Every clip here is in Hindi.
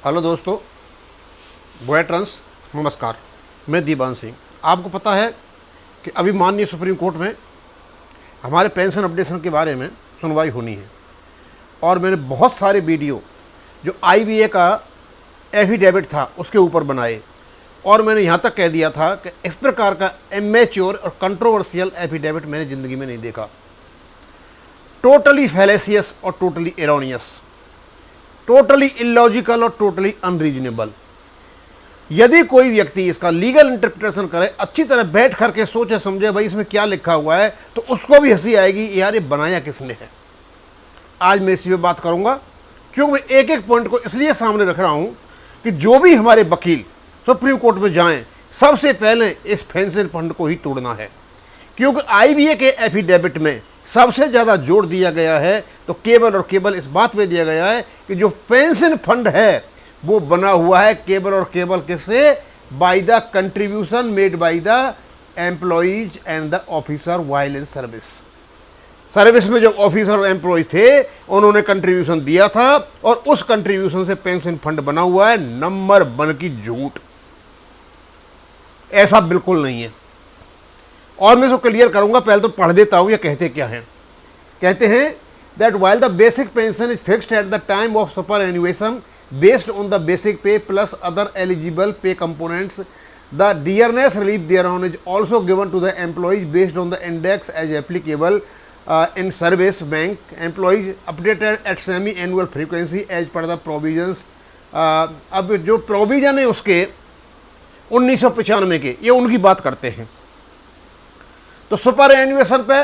हेलो दोस्तों, बॉय ट्रांस नमस्कार। मैं दीवान सिंह। आपको पता है कि अभी माननीय सुप्रीम कोर्ट में हमारे पेंशन अपडेशन के बारे में सुनवाई होनी है और मैंने बहुत सारे वीडियो जो IBA का एफिडेविट था उसके ऊपर बनाए और मैंने यहाँ तक कह दिया था कि इस प्रकार का इमेच्योर और कंट्रोवर्शियल एफिडेविट मैंने ज़िंदगी में नहीं देखा। टोटली फैलेसियस और टोटली एरोनियस, टोटली इलॉजिकल और टोटली अनरीजनेबल। यदि कोई व्यक्ति इसका लीगल इंटरप्रिटेशन करे, अच्छी तरह बैठ करके सोचे समझे भाई इसमें क्या लिखा हुआ है, तो उसको भी हंसी आएगी यार ये बनाया किसने है। आज मैं इसी पे बात करूंगा क्योंकि मैं एक एक पॉइंट को इसलिए सामने रख रहा हूं कि जो भी हमारे वकील सुप्रीम कोर्ट में जाएं, सबसे पहले इस पेंशन फंड को ही तोड़ना है। क्योंकि IBA के एफिडेविट में सबसे ज़्यादा जोर दिया गया है तो केवल और केवल इस बात पे दिया गया है कि जो पेंशन फंड है वो बना हुआ है केवल और केवल किससे, by the contribution made by the employees and the officer while in service में जो ऑफिसर और एम्प्लॉय थे उन्होंने कंट्रीब्यूशन दिया था और उस कंट्रीब्यूशन से पेंशन फंड बना हुआ है। नंबर 1 की झूठ, ऐसा बिल्कुल नहीं है। और मैं इसको क्लियर करूंगा, पहले तो पढ़ देता हूं ये कहते क्या हैं। कहते हैं that while the basic pension is fixed at the time of superannuation based on the basic pay plus other eligible pay components, the dearness relief thereon is also given to the employees based on the index as applicable in service bank employees updated at semi annual frequency as per the provisions. अब जो प्रोविजन है उसके 1995 के, ये उनकी बात करते हैं। तो सुपर एन्युएशन पे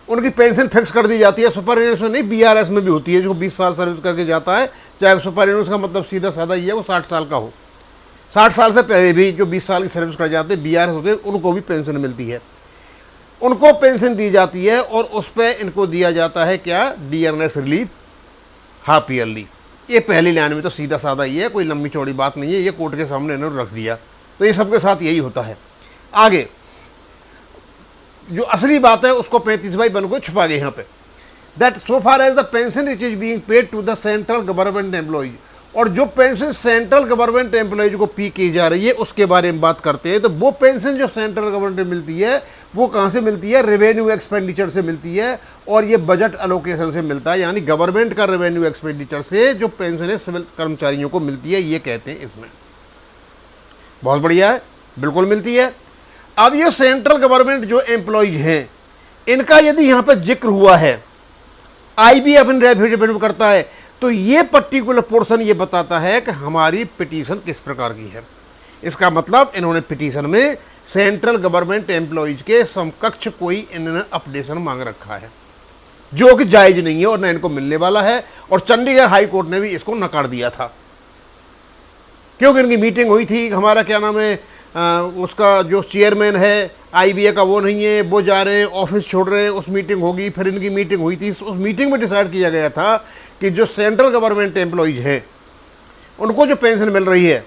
उनकी पेंशन फिक्स कर दी जाती है। सुपर एन्युएशन नहीं, BRS में भी होती है। जो 20 साल सर्विस करके जाता है, चाहे सुपर एन्युएशन का मतलब सीधा साधा ही है वो 60 साल का हो, 60 साल से पहले भी जो 20 साल की सर्विस कर जाते हैं BRS होते हैं, उनको भी पेंशन मिलती है, उनको पेंशन दी जाती है। और उस पर इनको दिया जाता है क्या, डियरनेस रिलीफ हाफ ईयरली। ये पहली लाइन में तो सीधा साधा ही है, कोई लंबी चौड़ी बात नहीं है, ये कोर्ट के सामने इन्होंने रख दिया। तो ये सबके साथ यही होता है। आगे जो असली बात है उसको 35/1 को छुपा गए यहाँ पे, that so far as the pension it is being paid to the central government employees. और जो पेंशन सेंट्रल गवर्नमेंट एम्प्लॉइज को पे की जा रही है उसके बारे में बात करते हैं। तो वो पेंशन जो सेंट्रल गवर्नमेंट में मिलती है वो कहाँ से मिलती है, रेवेन्यू एक्सपेंडिचर से मिलती है और ये बजट एलोकेशन से मिलता है। यानी गवर्नमेंट का रेवेन्यू एक्सपेंडिचर से जो पेंशन है सिविल कर्मचारियों को मिलती है, ये कहते हैं इसमें। बहुत बढ़िया है, बिल्कुल मिलती है। अब ये सेंट्रल गवर्नमेंट जो एम्प्लॉइज हैं इनका यदि यहाँ पर जिक्र हुआ है, IBA अपने एफिडेविट में करता है, तो ये पर्टिकुलर पोर्शन ये बताता है कि हमारी पिटीशन किस प्रकार की है। इसका मतलब इन्होंने पिटीशन में सेंट्रल गवर्नमेंट एम्प्लॉइज के समकक्ष कोई इन्होंने अपडेशन मांग रखा है, जो कि जायज़ नहीं है और न इनको मिलने वाला है। और चंडीगढ़ हाई कोर्ट ने भी इसको नकार दिया था, क्योंकि इनकी मीटिंग हुई थी। हमारा क्या नाम है, उसका जो चेयरमैन है IBA का वो नहीं है, वो जा रहे हैं, ऑफिस छोड़ रहे हैं, उस मीटिंग होगी। फिर इनकी मीटिंग हुई थी, उस मीटिंग में डिसाइड किया गया था कि जो सेंट्रल गवर्नमेंट एम्प्लॉइज हैं उनको जो पेंशन मिल रही है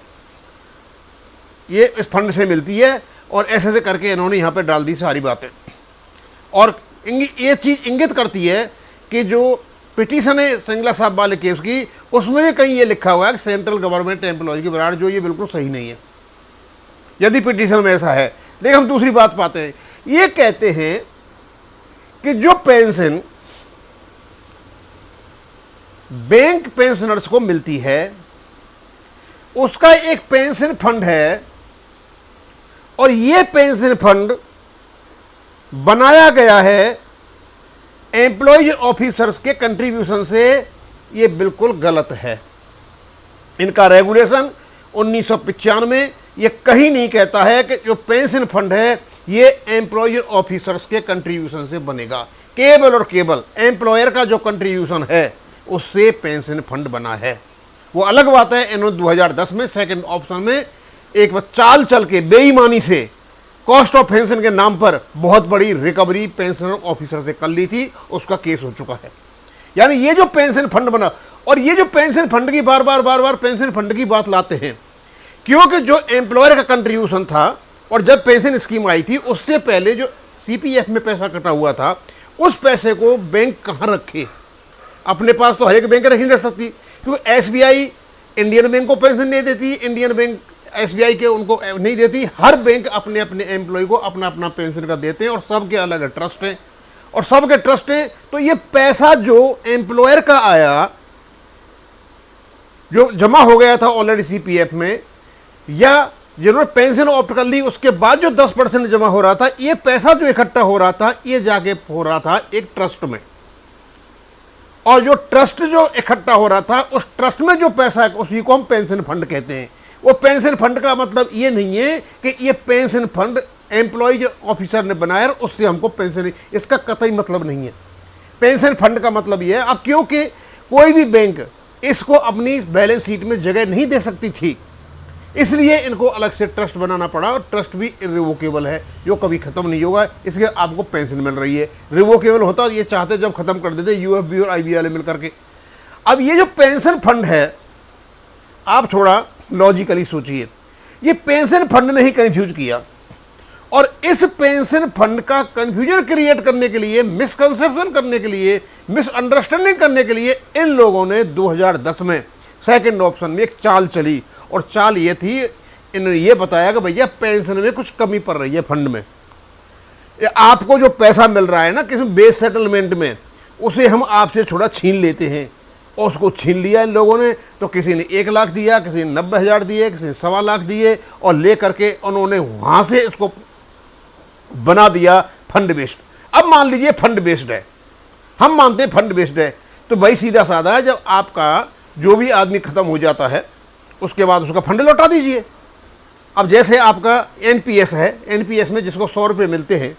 ये इस फंड से मिलती है। और ऐसे ऐसे करके इन्होंने यहाँ पे डाल दी सारी बातें। और ये चीज़ इंगित करती है कि जो पिटीशन है सिंगला साहब वाले केस की, उसमें भी कहीं ये लिखा हुआ है कि सेंट्रल गवर्नमेंट एम्प्लॉय की बराबर, जो ये बिल्कुल सही नहीं है यदि पिटीशन में ऐसा है। लेकिन हम दूसरी बात पाते हैं, ये कहते हैं कि जो पेंशन बैंक पेंशनर्स को मिलती है उसका एक पेंशन फंड है और ये पेंशन फंड बनाया गया है एम्प्लॉयज ऑफिसर्स के कंट्रीब्यूशन से। ये बिल्कुल गलत है। इनका रेगुलेशन 1995 ये कहीं नहीं कहता है कि जो पेंशन फंड है ये एम्प्लॉय ऑफिसर्स के कंट्रीब्यूशन से बनेगा। केवल और केवल एम्प्लॉयर का जो कंट्रीब्यूशन है उससे पेंशन फंड बना है। वो अलग बात है, इन्होंने 2010 में सेकंड ऑप्शन में एक चाल चल के बेईमानी से कॉस्ट ऑफ पेंशन के नाम पर बहुत बड़ी रिकवरी पेंशनर ऑफिसर से कर ली थी, उसका केस हो चुका है। यानी ये जो पेंशन फंड बना, और ये जो पेंशन फंड की बार बार पेंशन फंड की बात लाते हैं, क्योंकि जो एम्प्लॉयर का कंट्रीब्यूशन था और जब पेंशन स्कीम आई थी उससे पहले जो CPF में पैसा कटा हुआ था उस पैसे को बैंक कहाँ रखे, अपने पास तो हर एक बैंक रख नहीं रख सकती, क्योंकि SBI इंडियन बैंक को पेंशन नहीं देती, इंडियन बैंक एसबीआई के उनको नहीं देती। हर बैंक अपने अपने एम्प्लॉय को अपना अपना पेंशन का देते हैं और सबके अलग ट्रस्ट हैं और सबके ट्रस्ट हैं। तो ये पैसा जो एम्प्लॉयर का आया, जो जमा हो गया था ऑलरेडी सीपीएफ में, या जिन्होंने पेंशन ऑप्ट कर ली उसके बाद जो 10% जमा हो रहा था, ये पैसा जो इकट्ठा हो रहा था ये जाके हो रहा था एक ट्रस्ट में, और जो ट्रस्ट जो इकट्ठा हो रहा था उस ट्रस्ट में जो पैसा है उसी को हम पेंशन फंड कहते हैं। वो पेंशन फंड का मतलब ये नहीं है कि ये पेंशन फंड एम्प्लॉय जो ऑफिसर ने बनाया उससे हमको पेंशन, इसका कतई मतलब नहीं है। पेंशन फंड का मतलब ये है, अब क्योंकि कोई भी बैंक इसको अपनी बैलेंस शीट में जगह नहीं दे सकती थी, इसलिए इनको अलग से ट्रस्ट बनाना पड़ा, और ट्रस्ट भी इरिवोकेबल है, जो कभी खत्म नहीं होगा, इसलिए आपको पेंशन मिल रही है। रिवोकेबल होता ये चाहते जब खत्म कर देते यूएफबी और आईबी वाले मिलकर के। अब ये जो पेंशन फंड है, आप थोड़ा लॉजिकली सोचिए, ये पेंशन फंड ने ही कंफ्यूज किया, और इस पेंशन फंड का कंफ्यूजन क्रिएट करने के लिए, मिसकंसेप्शन करने के लिए, मिसअंडरस्टैंडिंग करने के लिए इन लोगों ने 2010 में सेकंड ऑप्शन में एक चाल चली, और चाल ये थी, इन्होंने ये बताया कि भैया पेंशन में कुछ कमी पड़ रही है फंड में, आपको जो पैसा मिल रहा है ना किसी बेस सेटलमेंट में, उसे हम आपसे थोड़ा छीन लेते हैं। और उसको छीन लिया इन लोगों ने, तो किसी ने 1 लाख दिया, किसी ने 90,000 दिए, किसी ने 1.25 लाख दिए, और ले करके उन्होंने वहाँ से इसको बना दिया फंड बेस्ड। अब मान लीजिए फंड बेस्ड है, हम मानते हैं फंड बेस्ड है, तो भाई सीधा साधा है, जब आपका जो भी आदमी ख़त्म हो जाता है उसके बाद उसका फंड लौटा दीजिए। अब जैसे आपका एनपीएस है, एनपीएस में जिसको 100 रुपये मिलते हैं,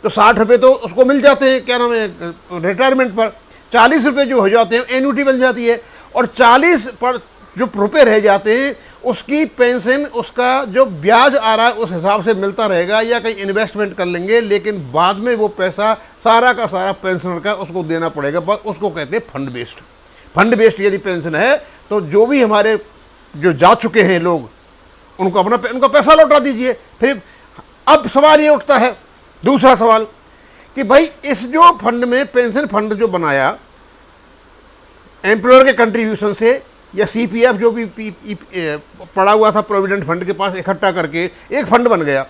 तो 60 रुपये तो उसको मिल जाते हैं, क्या नाम है, रिटायरमेंट पर। 40 रुपये जो हो जाते हैं एन्युटी बन जाती है, और 40 पर जो रुपये रह जाते हैं उसकी पेंशन, उसका जो ब्याज आ रहा है उस हिसाब से मिलता रहेगा, या कहीं इन्वेस्टमेंट कर लेंगे, लेकिन बाद में वो पैसा सारा का सारा पेंशनर का उसको देना पड़ेगा, बस उसको कहते हैं फंड बेस्ड। फंड बेस्ड यदि पेंशन है तो जो भी हमारे जो जा चुके हैं लोग, उनको उनका पैसा लौटा दीजिए। फिर अब सवाल ये उठता है, दूसरा सवाल, कि भाई इस जो फंड में पेंशन फंड जो बनाया एम्प्लॉयर के कंट्रीब्यूशन से, या सीपीएफ जो भी पड़ा हुआ था प्रोविडेंट फंड के पास इकट्ठा करके एक फंड बन गया।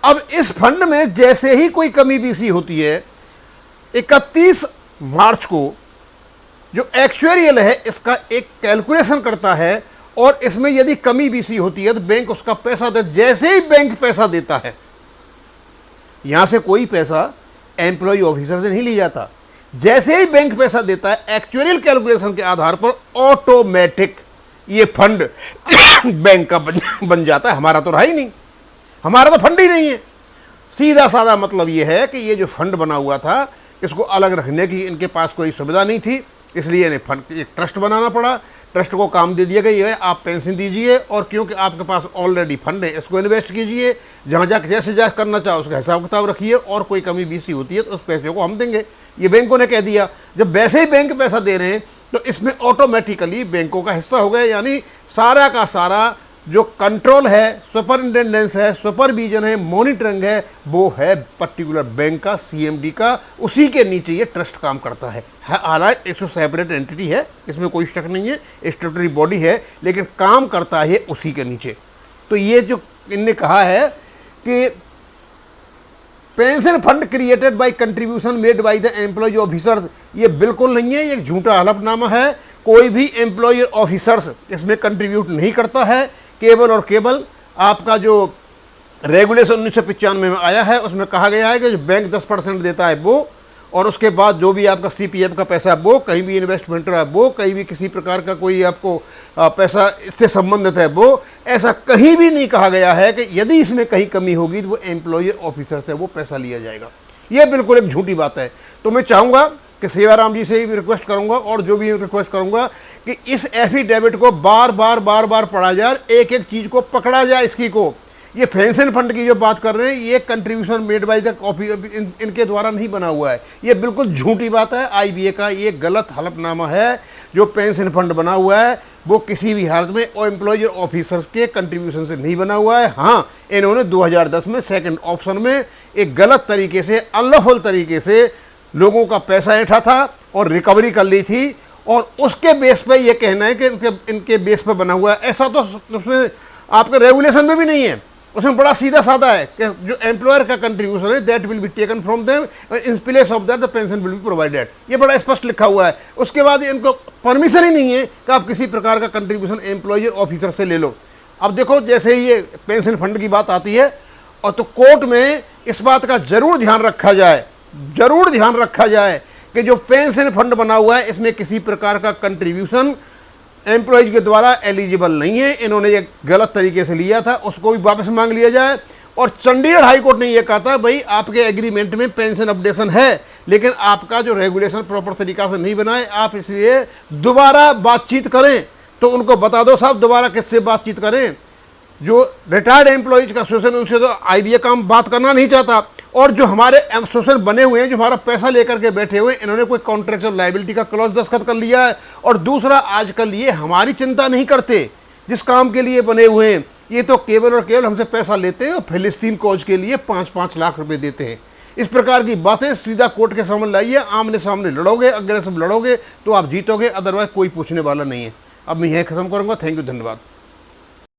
अब इस फंड में जैसे ही कोई कमी बीसी होती है, 31 मार्च को जो एक्चुअरियल है इसका एक कैलकुलेशन करता है, और इसमें यदि कमी बीसी होती है तो बैंक उसका पैसा दे। जैसे ही बैंक पैसा देता है, यहां से कोई पैसा एम्प्लॉय ऑफिसर से नहीं लिया जाता, जैसे ही बैंक पैसा देता है एक्चुअल कैलकुलेशन के आधार पर ऑटोमेटिक ये फंड बैंक का बन जाता है। हमारा तो रहा ही नहीं, हमारा तो फंड ही नहीं है। सीधा साधा मतलब ये है कि ये जो फंड बना हुआ था इसको अलग रखने की इनके पास कोई सुविधा नहीं थी, इसलिए इन्हें फंड एक ट्रस्ट बनाना पड़ा। ट्रस्ट को काम दे दिया गया है, आप पेंशन दीजिए, और क्योंकि आपके पास ऑलरेडी फंड है इसको इन्वेस्ट कीजिए, जहाँ जाकर जैसे जैसे करना चाहो उसका हिसाब किताब रखिए, और कोई कमी बीसी होती है तो उस पैसे को हम देंगे। ये बैंकों ने कह दिया। जब वैसे ही बैंक पैसा दे रहे हैं तो इसमें ऑटोमेटिकली बैंकों का हिस्सा हो गया, यानी सारा का सारा जो कंट्रोल है, सुपरिटेंडेंस है, सुपरविजन है, मॉनिटरिंग है, वो है पर्टिकुलर बैंक का, सीएमडी का। उसी के नीचे ये ट्रस्ट काम करता है। हालांकि एक सेपरेट एंटिटी है, इसमें कोई शक नहीं है, स्टैट्यूटरी बॉडी है, लेकिन काम करता है उसी के नीचे। तो ये जो इनने कहा है कि pension fund created by contribution made by the employ officers, ये बिल्कुल नहीं है, ये एक झूठा हलफनामा है। कोई भी एम्प्लॉय ऑफिसर्स इसमें कंट्रीब्यूट नहीं करता है। केवल और केवल आपका जो रेगुलेशन 1995 में आया है उसमें कहा गया है कि जो बैंक 10% देता है वो, और उसके बाद जो भी आपका सीपीएफ का पैसा है वो, कहीं भी इन्वेस्टमेंट है वो, कहीं भी किसी प्रकार का कोई आपको पैसा इससे संबंधित है वो, ऐसा कहीं भी नहीं कहा गया है कि यदि इसमें कहीं कमी होगी तो वो एम्प्लॉय ऑफिसर से वो पैसा लिया जाएगा। ये बिल्कुल एक झूठी बात है। तो मैं चाहूँगा कि सेवाराम जी से भी रिक्वेस्ट करूंगा, और जो भी रिक्वेस्ट करूंगा कि इस एफिडेविट को बार बार पढ़ा जाए, एक एक चीज़ को पकड़ा जाए इसकी को। ये पेंशन फंड की जो बात कर रहे हैं ये कंट्रीब्यूशन मेड बाय द इनके द्वारा नहीं बना हुआ है, ये बिल्कुल झूठी बात है। आईबीए का ये गलत हलफनामा है। जो पेंशन फंड बना हुआ है वो किसी भी हालत में एम्प्लॉय ऑफिसर्स के कंट्रीब्यूशन से नहीं बना हुआ है। हाँ, इन्होंने 2010 में सेकेंड ऑप्शन में एक गलत तरीके से, अनलॉफुल तरीके से लोगों का पैसा ऐंठा था और रिकवरी कर ली थी, और उसके बेस पे ये कहना है कि इनके बेस पे बना हुआ है। ऐसा तो उसमें आपके रेगुलेशन में भी नहीं है। उसमें बड़ा सीधा साधा है कि जो एम्प्लॉयर का कंट्रीब्यूशन है that will be taken from them, in place of that the pension will be provided. ये बड़ा स्पष्ट लिखा हुआ है। उसके बाद इनको परमिशन ही नहीं है कि आप किसी प्रकार का कंट्रीब्यूशन एम्प्लॉयर ऑफिसर से ले लो। अब देखो, जैसे ही ये पेंशन फंड की बात आती है और तो कोर्ट में इस बात का जरूर ध्यान रखा जाए कि जो पेंशन फंड बना हुआ है इसमें किसी प्रकार का कंट्रीब्यूशन एम्प्लॉयज के द्वारा एलिजिबल नहीं है। इन्होंने ये गलत तरीके से लिया था, उसको भी वापस मांग लिया जाए। और चंडीगढ़ हाई कोर्ट ने यह कहा था भाई आपके एग्रीमेंट में पेंशन अपडेशन है, लेकिन आपका जो रेगुलेशन प्रॉपर तरीका से नहीं बना है, आप इसलिए दोबारा बातचीत करें। तो उनको बता दो साहब दोबारा किससे बातचीत करें। जो रिटायर्ड एम्प्लॉयज का एसोसिएशन, उनसे तो आईबीए काम बात करना नहीं चाहता। और जो हमारे एसोसिएशन बने हुए हैं, जो हमारा पैसा लेकर के बैठे हुए, इन्होंने कोई कॉन्ट्रेक्चुअल लायबिलिटी का क्लॉज दस्तखत कर लिया है। और दूसरा, आजकल ये हमारी चिंता नहीं करते जिस काम के लिए बने हुए हैं, ये तो केवल और केवल हमसे पैसा लेते हैं और फिलिस्तीन कॉज के लिए 5-5 लाख रुपए देते हैं। इस प्रकार की बातें सीधा कोर्ट के सामने लाइए, आमने सामने लड़ोगे, अग्रेसिव लड़ोगे तो आप जीतोगे, अदरवाइज कोई पूछने वाला नहीं है। अब मैं यह खत्म करूँगा। थैंक यू, धन्यवाद।